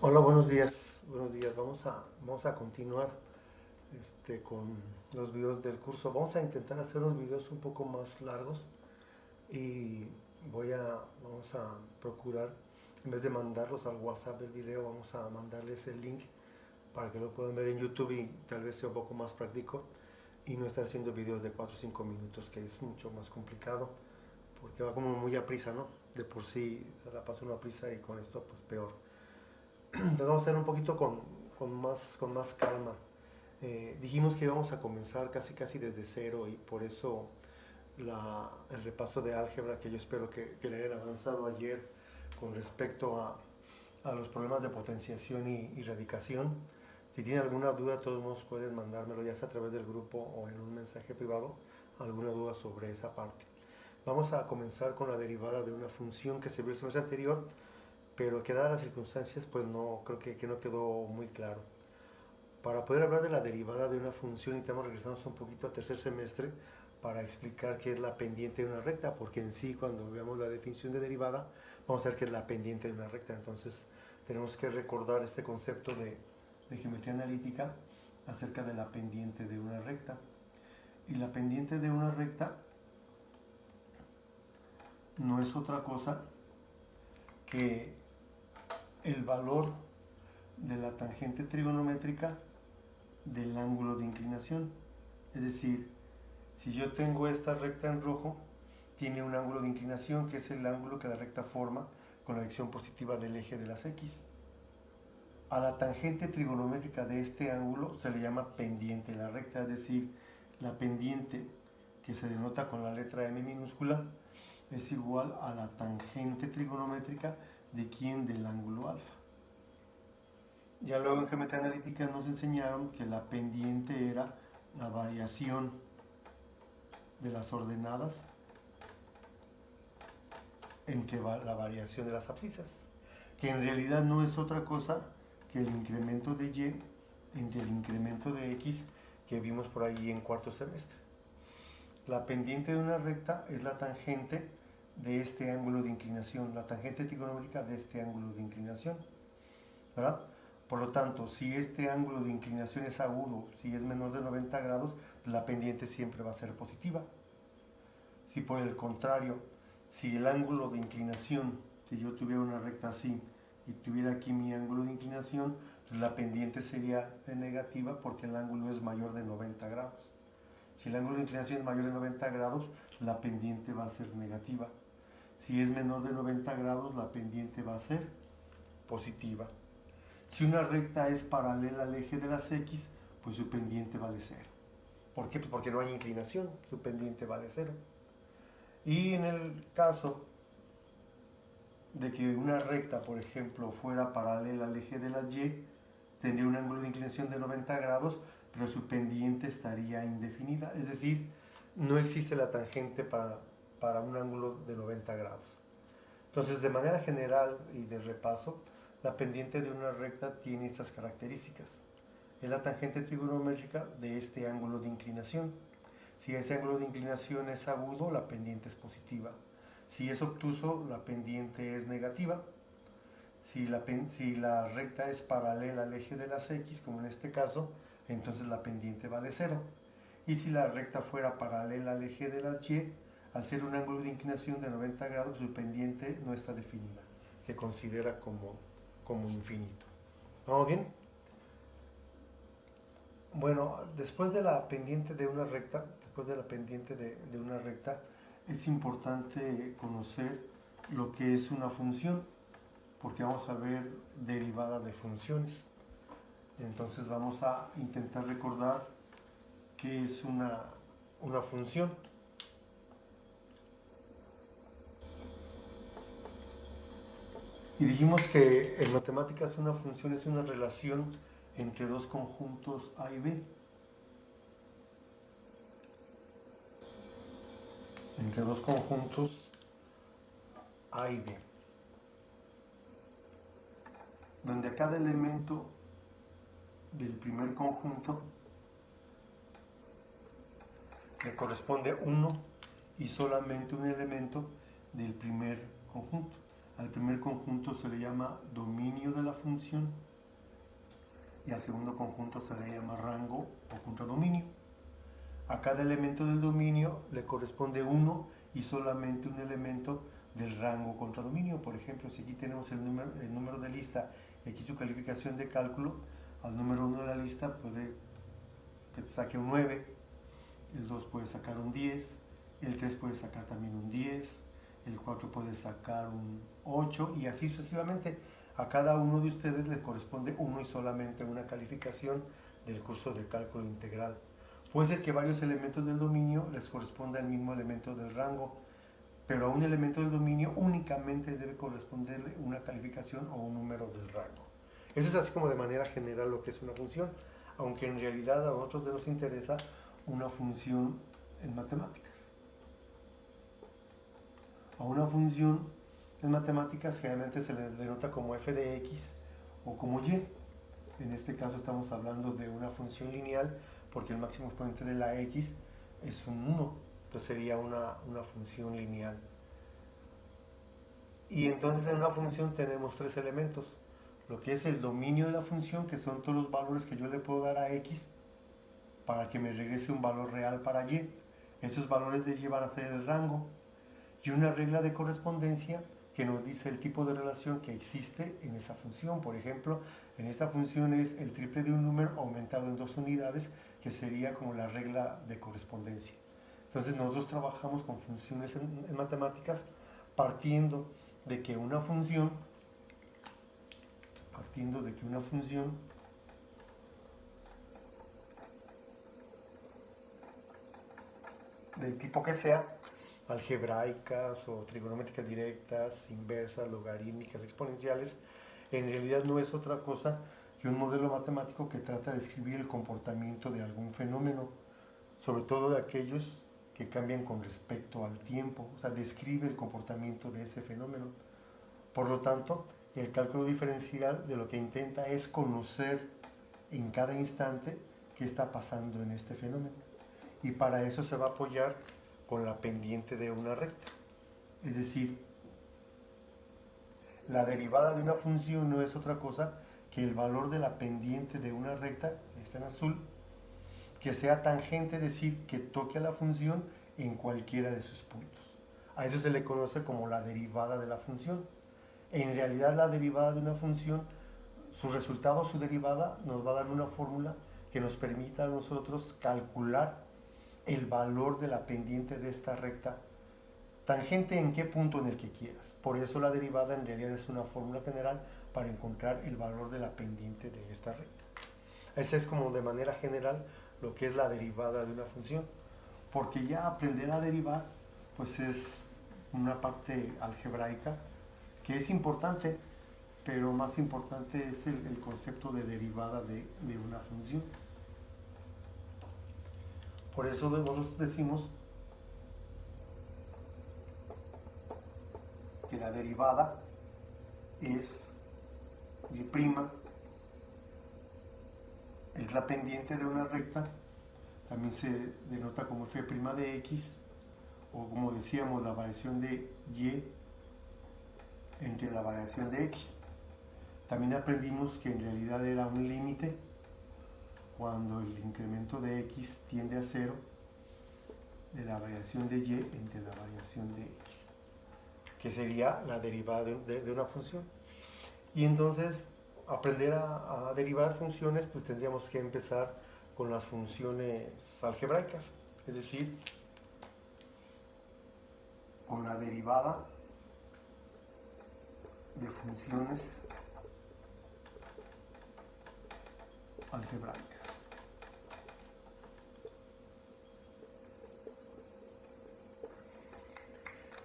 Hola, buenos días. Buenos días. Vamos a continuar con los videos del curso. Vamos a intentar hacer los videos un poco más largos y vamos a procurar, en vez de mandarlos al WhatsApp del video, vamos a mandarles el link para que lo puedan ver en YouTube y tal vez sea un poco más práctico y no estar haciendo videos de 4 o 5 minutos, que es mucho más complicado porque va como muy a prisa, ¿no? De por sí se la pasa una prisa y con esto pues peor. Entonces vamos a hacer un poquito con más calma. Dijimos que íbamos a comenzar casi desde cero y por eso el repaso de álgebra que yo espero que le hayan avanzado ayer con respecto a los problemas de potenciación y radicación. Si tienen alguna duda, de todos modos pueden mandármelo ya sea a través del grupo o en un mensaje privado, alguna duda sobre esa parte. Vamos a comenzar con la derivada de una función que se vio el semestre anterior, pero que dadas las circunstancias, pues no, creo que no quedó muy claro. Para poder hablar de la derivada de una función, necesitamos regresarnos un poquito a tercer semestre para explicar qué es la pendiente de una recta, porque en sí, cuando veamos la definición de derivada, vamos a ver qué es la pendiente de una recta. Entonces, tenemos que recordar este concepto de geometría analítica acerca de la pendiente de una recta. Y la pendiente de una recta no es otra cosa que el valor de la tangente trigonométrica del ángulo de inclinación. Es decir, si yo tengo esta recta en rojo, tiene un ángulo de inclinación que es el ángulo que la recta forma con la dirección positiva del eje de las X. A la tangente trigonométrica de este ángulo se le llama pendiente de la recta, es decir, la pendiente que se denota con la letra M minúscula es igual a la tangente trigonométrica de quién, del ángulo alfa. Ya luego en geometría analítica nos enseñaron que la pendiente era la variación de las ordenadas en que va la variación de las abscisas, que en realidad no es otra cosa que el incremento de y entre el incremento de x que vimos por ahí en cuarto semestre. La pendiente de una recta es la tangente de este ángulo de inclinación, la tangente trigonométrica de este ángulo de inclinación, ¿verdad? Por lo tanto, si este ángulo de inclinación es agudo, si es menor de 90 grados, la pendiente siempre va a ser positiva. Si por el contrario, si el ángulo de inclinación, si yo tuviera una recta así y tuviera aquí mi ángulo de inclinación, pues la pendiente sería negativa porque el ángulo es mayor de 90 grados. Si el ángulo de inclinación es mayor de 90 grados, la pendiente va a ser negativa. Si es menor de 90 grados, la pendiente va a ser positiva. Si una recta es paralela al eje de las X, pues su pendiente vale 0. ¿Por qué? Pues porque no hay inclinación, su pendiente vale 0. Y en el caso de que una recta, por ejemplo, fuera paralela al eje de las Y, tendría un ángulo de inclinación de 90 grados, pero su pendiente estaría indefinida. Es decir, no existe la tangente para un ángulo de 90 grados. Entonces, de manera general y de repaso, la pendiente de una recta tiene estas características. Es la tangente trigonométrica de este ángulo de inclinación. Si ese ángulo de inclinación es agudo, la pendiente es positiva. Si es obtuso, la pendiente es negativa. Si la recta es paralela al eje de las X, como en este caso, entonces la pendiente vale 0. Y si la recta fuera paralela al eje de las Y, al ser un ángulo de inclinación de 90 grados, su pendiente no está definida. Se considera como infinito. ¿Vamos bien? Bueno, después de la pendiente de una recta, es importante conocer lo que es una función, porque vamos a ver derivada de funciones. Entonces vamos a intentar recordar qué es una función. Y dijimos que en matemáticas una función es una relación entre dos conjuntos A y B. Entre dos conjuntos A y B. Donde a cada elemento del primer conjunto le corresponde uno y solamente un elemento del primer conjunto. Al primer conjunto se le llama dominio de la función y al segundo conjunto se le llama rango o contradominio. A cada elemento del dominio le corresponde uno y solamente un elemento del rango contradominio. Por ejemplo, si aquí tenemos el número de lista y aquí su calificación de cálculo, al número 1 de la lista puede que te saque un 9, el 2 puede sacar un 10, el 3 puede sacar también un 10, el 4 puede sacar un 8 y así sucesivamente. A cada uno de ustedes le corresponde uno y solamente una calificación del curso de cálculo integral. Puede ser que varios elementos del dominio les corresponda el mismo elemento del rango, pero a un elemento del dominio únicamente debe corresponderle una calificación o un número del rango. Eso es así como de manera general lo que es una función, aunque en realidad a nosotros nos interesa una función en matemáticas. A una función en matemáticas generalmente se le denota como f de x o como y. En este caso estamos hablando de una función lineal porque el máximo exponente de la x es un 1, entonces sería una función lineal. Y entonces en una función tenemos tres elementos, lo que es el dominio de la función, que son todos los valores que yo le puedo dar a x para que me regrese un valor real para y. Esos valores de y van a ser el rango. Y una regla de correspondencia que nos dice el tipo de relación que existe en esa función. Por ejemplo, en esta función es el triple de un número aumentado en 2 unidades, que sería como la regla de correspondencia. Entonces nosotros trabajamos con funciones en matemáticas partiendo de que una función del tipo que sea, algebraicas o trigonométricas directas, inversas, logarítmicas, exponenciales, en realidad no es otra cosa que un modelo matemático que trata de describir el comportamiento de algún fenómeno, sobre todo de aquellos que cambian con respecto al tiempo, o sea, describe el comportamiento de ese fenómeno. Por lo tanto, el cálculo diferencial de lo que intenta es conocer en cada instante qué está pasando en este fenómeno. Y para eso se va a apoyar con la pendiente de una recta. Es decir, la derivada de una función no es otra cosa que el valor de la pendiente de una recta, está en azul, que sea tangente, es decir, que toque a la función en cualquiera de sus puntos. A eso se le conoce como la derivada de la función. En realidad la derivada de una función, su resultado, su derivada, nos va a dar una fórmula que nos permita a nosotros calcular el valor de la pendiente de esta recta, tangente en qué punto en el que quieras. Por eso la derivada en realidad es una fórmula general para encontrar el valor de la pendiente de esta recta. Esa es como de manera general lo que es la derivada de una función, porque ya aprender a derivar pues es una parte algebraica que es importante, pero más importante es el concepto de derivada de una función. Por eso nosotros decimos que la derivada es y' es la pendiente de una recta, también se denota como f' de x, o como decíamos, la variación de y entre la variación de x. También aprendimos que en realidad era un límite cuando el incremento de x tiende a 0 de la variación de y entre la variación de x, que sería la derivada de una función. Y entonces, aprender a derivar funciones, pues tendríamos que empezar con las funciones algebraicas, es decir, con la derivada de funciones algebraicas.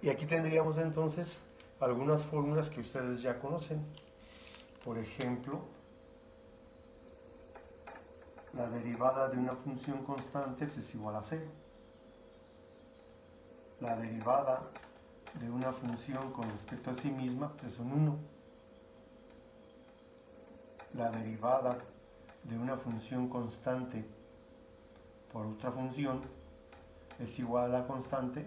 Y aquí tendríamos entonces algunas fórmulas que ustedes ya conocen. Por ejemplo, la derivada de una función constante es igual a 0. La derivada de una función con respecto a sí misma es un 1. La derivada de una función constante por otra función es igual a la constante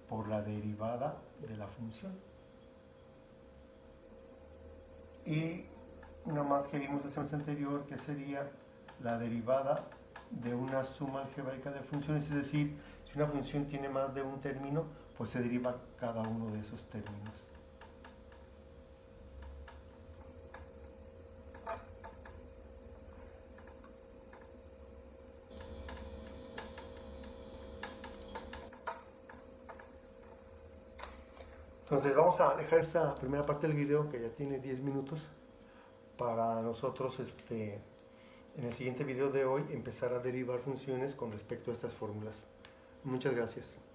por la derivada de la función. y una más que vimos el semestre anterior, que sería la derivada de una suma algebraica de funciones, es decir, si una función tiene más de un término, pues se deriva cada uno de esos términos. Entonces vamos a dejar esta primera parte del video, que ya tiene 10 minutos, para nosotros en el siguiente video de hoy empezar a derivar funciones con respecto a estas fórmulas. Muchas gracias.